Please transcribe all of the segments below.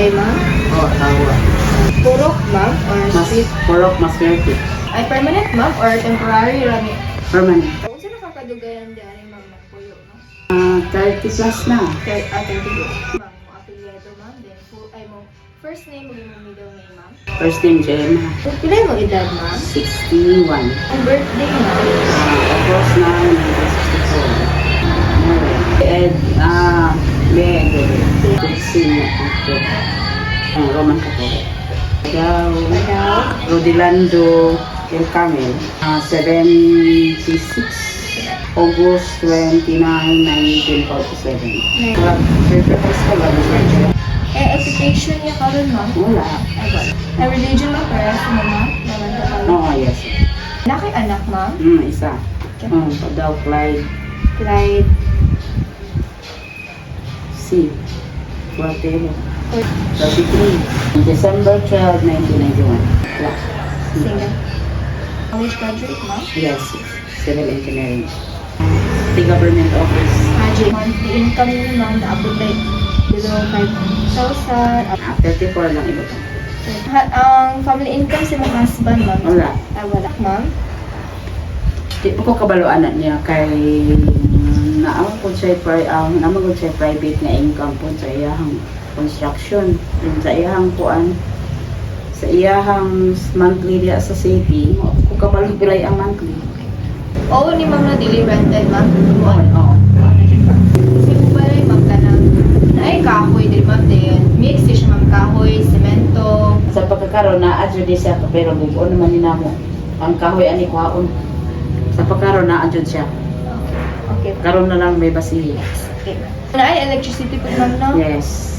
day, ma'am? Oh, tawa. Purok, ma'am? Or Mas, street? purok mas 30. Ay, permanent, ma'am? Or temporary, rami? Permanent. Kung sino kakadugayan dyan, ma'am, ng puyo, no? 30 plus na. 30 days. Ma'am, mo apelyido, ma'am. Then, mo first name, mo middle name, ma'am. First name, Gemma. Pila mo edad, ma'am? 61. Ang birthday, ma'am? August 9, 1964. And, Roman Catholic. Padaw. Rodilando El Camel, 76, August 29, 1947. Wala, purpose ko lang. Occupation niya karon, ma'am? Wala. Ay, wala. Ay, religion, ma'am? Parehas mo, ma'am? Naman ka karon. Oo, yes. Nakay anak, ma'am? Isa. Padaw, Clyde, Clyde. C. Guatero. 33. December 12, 1991. Wala. Single. College graduate, ma'am? Yes, civil engineering. The government office. Magic. Monthly income niyo, ma'am, naabot like below 5,000. 34 lang ito. Ang family income sa mga husband, ma'am? Wala. Ay, wala, ma'am. Di ko kabaloan niya kay naamang po siya private na income po sa iyahang construction. Yung sa iyahang kuan sa iyahang monthly diya sa city, kung kabalo bilay ang monthly. Oo, ni ma'am na dili rented, ma'am. Oo. Kasi mo ba rin, ma'am, ka na ay kahoy, di ma'am, din. Mix siya, ma'am, kahoy, semento. Sa pagkakaroon na adyo di siya pero buo naman ni namo. Ang kahoy ani kuhaon. Sa pagkakaroon na adyo siya. Okay. Karon na lang may basihi. Okay. Na ay electricity po, ma'am, no? Yes.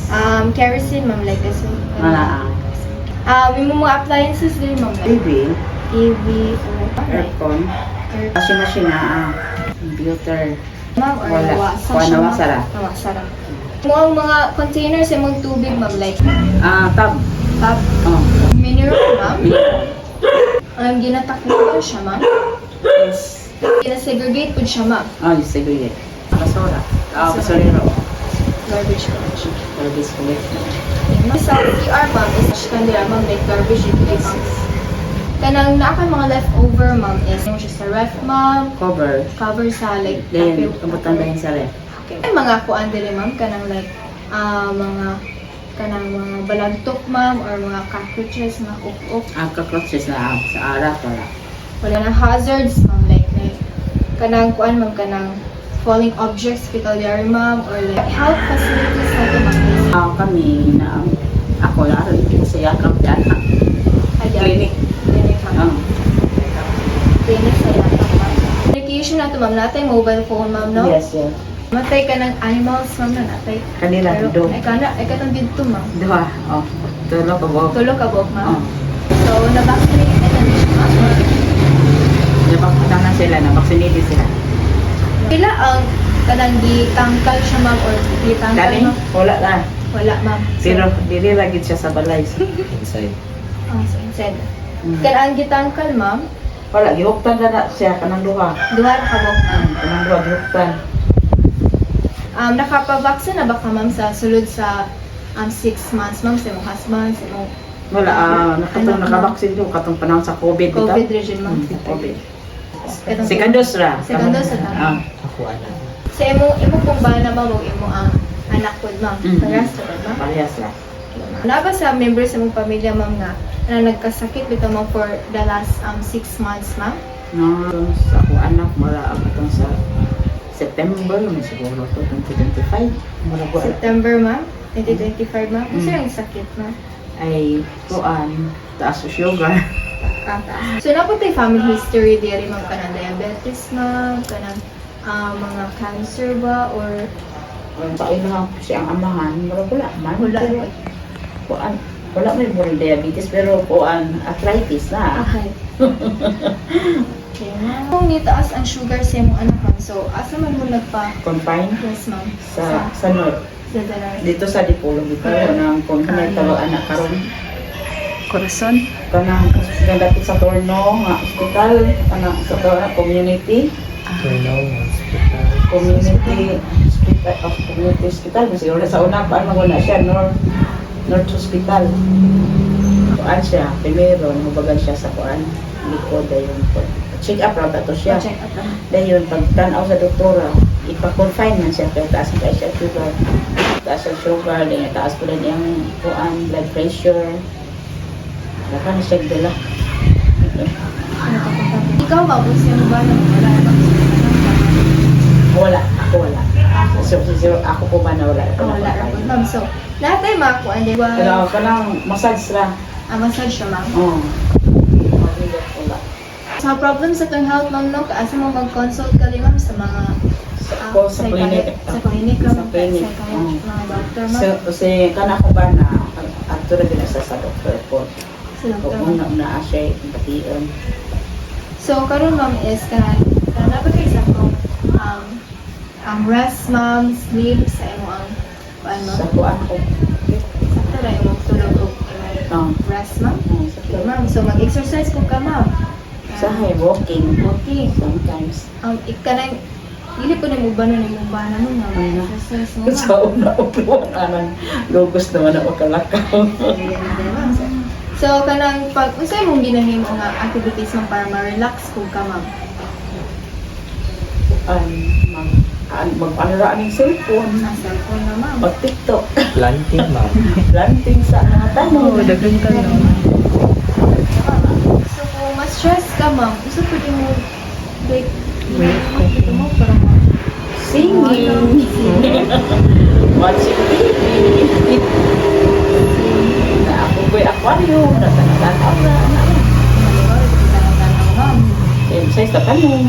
Kerosene, ma'am, like this. Wala. May mga appliances din, ma'am. Like TV, TV, aircon, washing machine computer. ma'am, or Wala. nawasa Kuha, siya, nawasara. ma'am. Nawasara. Mga containers sa mga tubig, ma'am, like Tab. tap, Oh. mineral, ma'am. Ginatakbo siya, ma'am. Yes. Gina-segregate po siya, ma'am. Oh, yung segregate. Basura. Basurero. Garbage collection. Garbage collection. Sa CR, ma'am, is kanila, ma'am, like garbage replacement. Kanang naa kay mga leftover, ma'am, is yung siya sa ref, ma'am, Cover. cover sa like Then, tapio. kabutan ba yun sa ref? Okay. Ay, mga kuan dili, ma'am, kanang like mga balantok, ma'am, or mga cockroaches, mga uk-uk. Cockroaches na sa arat. Wala. Wala na hazards, ma'am, like kanang kuan, ma'am, kanang falling objects, fecal diary, ma'am, or like health facilities na ito, ma'am. Kami na ako laro ito sa yakap yan. Clinic. Clinic, ma'am. Oh. Clinic sa yakap, ma'am. Medication na ito, ma'am, natay mobile phone, ma'am, no? Yes, yes. Matay ka ng animals, ma'am, na natay. Kanila, do. Ay katong dito, ma'am. Duha. Oh. Tulo ka bo. Tulo ka, Bob, ma'am. Oh. So, na-vaccinate na siya, ma'am. Nabakita na sila, na-vaccinated sila. Kila ang kanang gitangkal siya, ma'am, or gitangkal, Dali, ma'am? wala na. Wala, ma'am. Pero dili lagi siya sa balay. Inside. So inside. Mm. Kanang gitangkal, ma'am, Wala, gihuktan na siya kanang duha. duha ra ka, Bob, ma'am. Kanang duha gihuktan. Nakapabaksin na ba ka, ma'am, sa sulod sa 6 months, ma'am, sa imong husband, sa imong Wala, Anak, nakabaksin ko katong panahon sa COVID. bitaw. COVID region, ma'am? COVID. Katong- Second dose ra. Second dose ra. Ah. Ako alam. Sa imo pong bana, ma'am, o imo ang anak po, ma'am. Mm. Parehas to, ma'am. Parehas ra. Wala ba sa members sa mong pamilya, ma'am, na nagkasakit bitaw, ma'am, for the last 6 months, ma'am? No, sa ako anak mura ako tong sa September naman siguro to 2025. Mura ko September, ma'am? 2025, ma'am? Kasi Mm. ang sakit, ma'am? ay kuan taas sa sugar. So, napot tayo family history diri, ma'am, kanang diabetes, ma'am, kanang mga cancer ba, or Ang pailang siyang amahan, mura wala man. wala? Kuan wala may mura diabetes pero kuan arthritis na. Okay. Okay, ma'am. Kung nitaas ang sugar sa imong anak, ma'am, so asa man mo Confine yes, ma'am, sa north. sa Danar. Dito sa Dipolo dito nang kung kanay talo anak karon Corazon? kanang dapit sa Torno nga hospital kanang sa community Turnaw, hospital. community hospital kasi wala sa una pa wala siya North Hospital. Kuan siya, primero, nahubagan siya sa kuan, likod, dayon po. Check up lang to siya. Check up lang. Dayon, pag tanaw sa doktora, ipa-confine man siya, kaya taas ang kaya siya sugar. Taas ang sugar, dayon, taas po rin yung kuan, blood pressure. Baka na siya dala. Ikaw ba, kung sino ba na wala na bang Wala, ako wala. So, ako po ba na wala? wala ra po, ma'am. So, lahat tayo makuha, di ba? Pero kanang massage ra. Massage siya, ma'am. Oo. Wala. Sa problem sa itong health, ma'am, no, kaasa mo mag-consult ka rin, ma'am, sa mga Ako sa clinic. Sa clinic, Sa ma'am, clinic. psychiatrist, mga doctor, ma'am. So, kasi kana ko ba na ato na din sa doktor po. Sa doctor, Kung ma'am. na siya patiyon. So, karon ma'am, is dapat kayo sa kong rest, ma'am, sleep, sa imo ang, ano, Sa kuan ko. sakto na yung tulog o rest, ma'am. Sa Okay, ma'am. So, mag-exercise ko ka, ma'am. Sa walking. Okay. Sometimes. Ikanay, dili po na mo ba na mo ba na mo, ma'am? Ano? Exercise mo, Sa ma'am. una, anang lugos naman ako kalakaw. Ayan, ayan, ma'am. So, kanang pag, unsay mong ginahim o nga activities mo para ma-relax ko ka, ma'am? Mag-alraan ng cellphone. Nasa phone na, ma'am. Mag-tiktok. Planting, ma'am. Planting sa mga tanong. daghan ka no. So, kung ma-stress ka, ma'am, gusto ko din mo, like, Wait, ito mo, parang, Singing. Watching TV. Na ako ko'y aquarium. Natanatan na. ma'am. Exercise na tanong.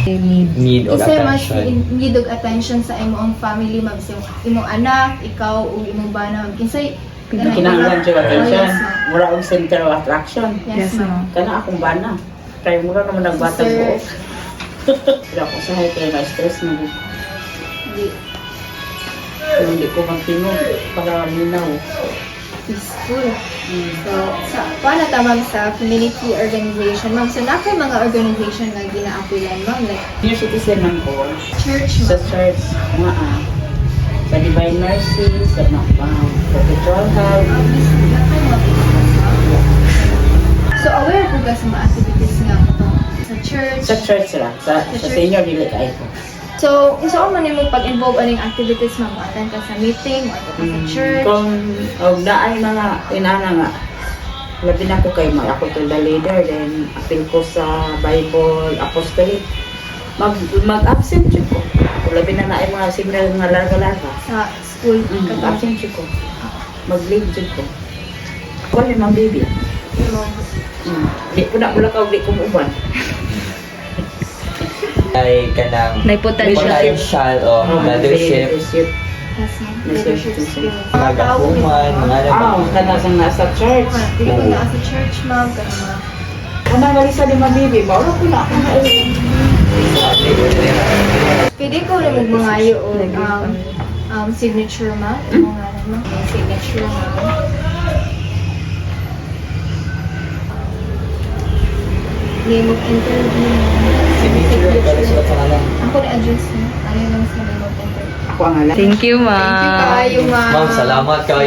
Need of Isa mas attention. need og attention sa imong family, ma'am. So, imong anak, ikaw, o imong bana, ma'am. Kinsay, Kinahanglan siya Oh, attention. yes, ma'am. Mura ang center of attraction. Yes, ma'am. Kana akong bana. Kaya mura naman nagbatang Sir. buo. Kaya ako sa high kaya na-stress mo. Hindi. Kung hindi ko magtingog para minaw. Peaceful. So, paano ta, ma'am, sa community organization, ma'am? So, na kay mga organization nga gina-appealan, ma'am, like Senior citizen man ko. church, Sa ma'am. church, sa Divine Mercy, sa Perpetual Health. So, aware po ka sa mga activities nga ito sa church? Sa church sila. Sa church. senior dili kayo ko. So, saan man mo pag-involve aning activities, ma'am? Attend ka sa meeting or ka sa church? Kung naay mga inana nga, labi na ko kay ako to the leader, then appeal ko sa Bible Apostolic. Mag-absent siya ko. Labi na naay mga signal nga larga-larga. Sa school? Absent siya ko. Mag-lead siya ko. Wala yung mga baby. Di po na mula ka, di ko muuban. Ay kanang May potential. o leadership. Yes, ma'am. Leadership skills. Mga Mga tao, human, mga Kanasang nasa church. Dili ko na sa church, ma'am. Kaya ma'am. Kanang galisa di mga baby. Mawala ko na ako na Pwede ko rin magmangayo o signature, ma'am. Ano nga naman? Signature, ma'am. Name of interview. signature para sa pangalan. Ako na address mo. Ano yung sa name of interview? Ako ang alam. Thank you, Thank you ma'am. kayo, ma'am. Ma'am, salamat kayo.